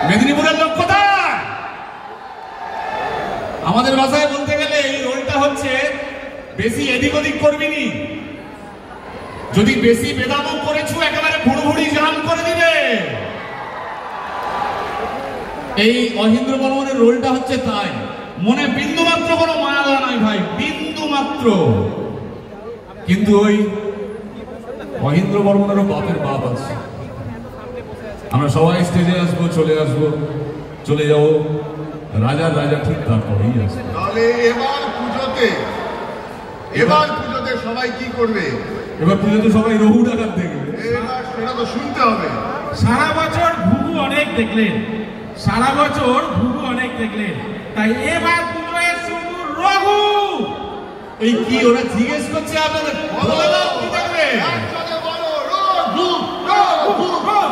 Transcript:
মেদিনীপুরের লোক কোথায়? আমাদের ভাষায় বলতে গেলে এই রোলটা হচ্ছে বেশি এদিক ওদিক করবি নি, যদি বেশি বেদামো করেছো একেবারে ভুড়ভুড়ি জাম করে দিবে। এই অহিন্দ্র বর্মনের রোলটা হচ্ছে তাই, মনে বিন্দু মাত্র কোনো মায়া নাই ভাই, বিন্দু মাত্র। কিন্তু ওই মহেন্দ্র বর্মনেরও বাপের বাপ আছে। আমরা সবাই স্টেজে আসবো, চলে যাবো, রাজার রাজা ঠিক তারপরেই আসবে। তাহলে এবার পুজোতে সবাই কি করবে? এবার পুজোতে সবাই রঘু ডাকাত দেখবে। এবার সেটা তো শুনতে হবে। সারা বছর ঘুঘু অনেক দেখলেন, তাই এবার পুজোয় শুধু রঘু। এই কি ওরা জিজ্ঞেস করছে আপনাদের? বলে দাও কি দেখবে? একসাথে বলো রঘু রঘু রঘু।